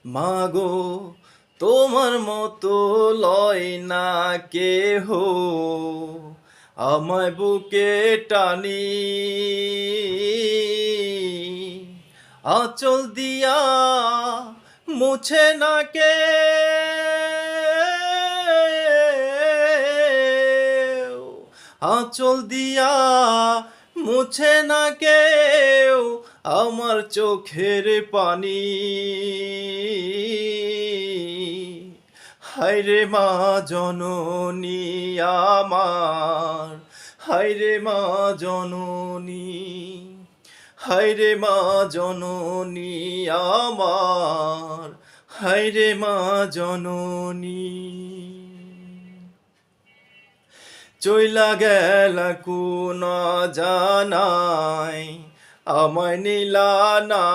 মাগো তোমার মতো লয় না কেহ আমায় বুকে টানি, আঁচল দিয়া মুছে না কে, আঁচল দিয়া মুছে না কেউ আমার চোখের পানি। হায়রে মা জননী আমার, হায়রে মা জননী, হায়রে মা জননী আমার, হায়রে মা জননী। চইলা গেলা কোন জানাই আমায় নিলা না,